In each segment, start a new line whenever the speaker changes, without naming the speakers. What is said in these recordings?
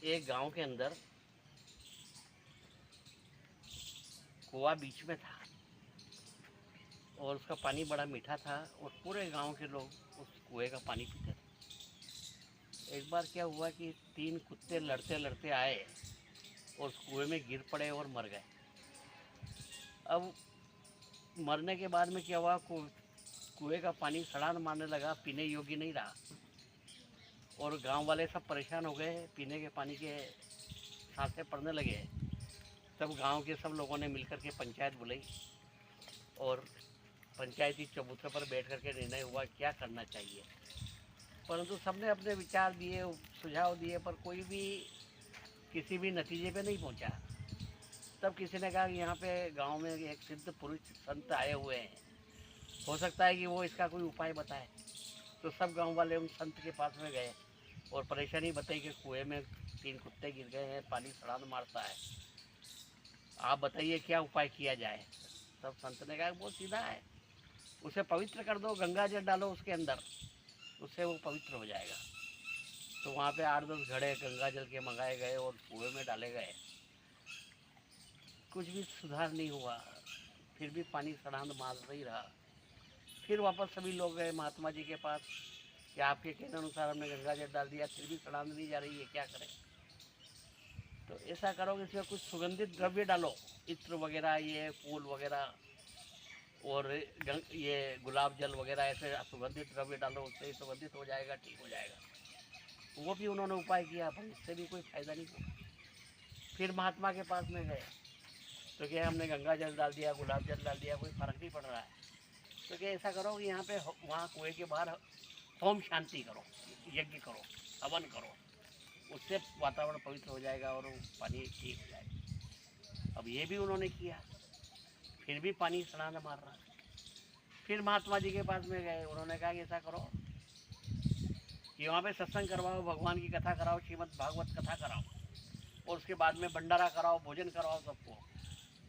एक गांव के अंदर कुआं बीच में था और उसका पानी बड़ा मीठा था और पूरे गांव के लोग उस कुएं का पानी पीते थे। एक बार क्या हुआ कि 3 कुत्ते लड़ते लड़ते आए और उस कुएं में गिर पड़े और मर गए। अब मरने के बाद में क्या हुआ, कुएं का पानी सड़ान मारने लगा, पीने योग्य नहीं रहा और गांव वाले सब परेशान हो गए, पीने के पानी के सांसें पड़ने लगे। तब गांव के सब लोगों ने मिलकर के पंचायत बुलाई और पंचायती चबूतरे पर बैठ कर के निर्णय हुआ क्या करना चाहिए। परंतु सबने अपने विचार दिए, सुझाव दिए, पर कोई भी किसी भी नतीजे पे नहीं पहुंचा। तब किसी ने कहा कि यहाँ पे गांव में एक सिद्ध पुरुष संत आए हुए हैं, हो सकता है कि वो इसका कोई उपाय बताए। तो सब गांव वाले उन संत के पास में गए और परेशानी बताई कि कुएं में 3 कुत्ते गिर गए हैं, पानी छलांग मारता है, आप बताइए क्या उपाय किया जाए। तब संत ने कहा बहुत सीधा है, उसे पवित्र कर दो, गंगा जल डालो उसके अंदर, उससे वो पवित्र हो जाएगा। तो वहाँ पे 8-10 घड़े गंगा जल के मंगाए गए और कुएं में डाले गए। कुछ भी सुधार नहीं हुआ, फिर भी पानी सड़ांध मार ही रहा। फिर वापस सभी लोग गए महात्मा जी के पास कि आपके कहने अनुसार हमने गंगा जल डाल दिया, फिर भी सड़ांध नहीं जा रही है, क्या करें। तो ऐसा करो कि इसमें कुछ सुगंधित द्रव्य डालो, इत्र वगैरह, ये फूल वगैरह और ये गुलाब जल वगैरह, ऐसे सुगंधित द्रव्य डालो, उससे ही सुगंधित हो जाएगा, ठीक हो जाएगा। वो भी उन्होंने उपाय किया पर इससे भी कोई फायदा नहीं हुआ। फिर महात्मा के पास में गए तो क्या हमने गंगा जल डाल दिया, गुलाब जल डाल दिया, कोई फर्क नहीं पड़ रहा है। तो क्या ऐसा करो कि यहाँ पे वहाँ कुएं के बाहर होम शांति करो, यज्ञ करो, हवन करो, उससे वातावरण पवित्र हो जाएगा और पानी ठीक हो जाएगा। अब ये भी उन्होंने किया, फिर भी पानी सड़ान मार रहा। फिर महात्मा जी के पास में गए, उन्होंने कहा कि ऐसा करो कि वहाँ पे सत्संग करवाओ, भगवान की कथा कराओ, श्रीमद् भागवत कथा कराओ और उसके बाद में भंडारा कराओ, भोजन कराओ सबको,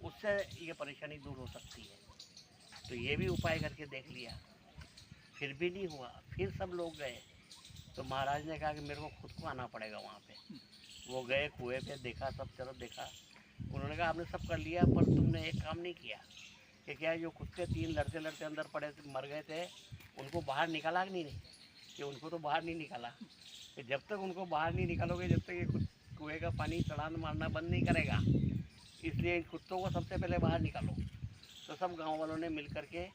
उससे ये परेशानी दूर हो सकती है। तो ये भी उपाय करके देख लिया, फिर भी नहीं हुआ। फिर सब लोग गए तो महाराज ने कहा कि मेरे को खुद को आना पड़ेगा वहाँ पे। वो गए कुएं पे, देखा, सब तरफ देखा। उन्होंने कहा आपने सब कर लिया पर तुमने एक काम नहीं किया कि क्या जो कुत्ते 3 लड़ते लड़ते अंदर पड़े मर गए थे, उनको बाहर निकाला कि नहीं। कि उनको तो बाहर नहीं निकाला, कि जब तक उनको बाहर नहीं निकालोगे, जब तक ये कुएं का पानी छलांग मारना बंद नहीं करेगा, इसलिए इन कुत्तों को सबसे पहले बाहर निकालो। तो सब गांव वालों ने मिल करके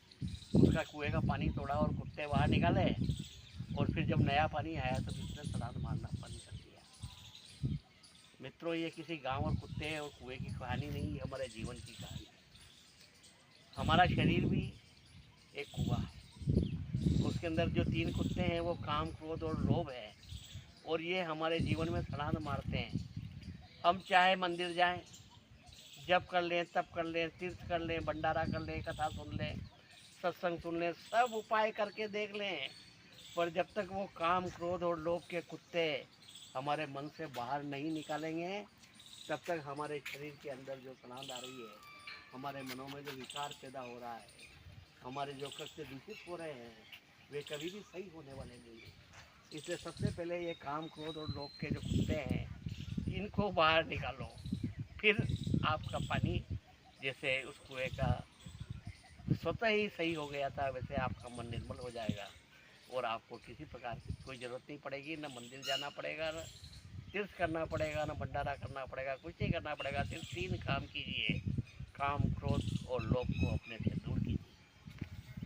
उसका कुएं का पानी तोड़ा और कुत्ते बाहर निकाले और फिर जब नया पानी आया तो उसने छलांग मारना बंद कर दिया। मित्रों, ये किसी गांव और कुत्ते और कुएं की कहानी नहीं, हमारे जीवन की कहानी है। हमारा शरीर भी एक कुआं है, उसके अंदर जो 3 कुत्ते हैं वो काम, क्रोध और लोभ है और ये हमारे जीवन में छलांग मारते हैं। हम चाहे मंदिर जाएं, जप कर लें, तप कर लें, तीर्थ कर लें, भंडारा कर लें, कथा सुन लें, सत्संग सुन लें, सब उपाय करके देख लें, पर जब तक वो काम, क्रोध और लोभ के कुत्ते हमारे मन से बाहर नहीं निकालेंगे, तब तक हमारे शरीर के अंदर जो छलांग आ रही है, हमारे मनों में जो विकार पैदा हो रहा है, हमारे जो कृत्य दूषित हो रहे हैं, वे कभी भी सही होने वाले नहीं हैं। इसलिए सबसे पहले ये काम, क्रोध और लोभ के जो कुत्ते हैं, इनको बाहर निकालो, फिर आपका पानी जैसे उस कुएं का स्वतः ही सही हो गया था, वैसे आपका मन निर्मल हो जाएगा और आपको किसी प्रकार की कोई ज़रूरत नहीं पड़ेगी, न मंदिर जाना पड़ेगा, न तीर्थ करना पड़ेगा, न भंडारा करना पड़ेगा, कुछ नहीं करना पड़ेगा। सिर्फ 3 काम कीजिए, काम, क्रोध और लोभ को अपने से दूर कीजिए।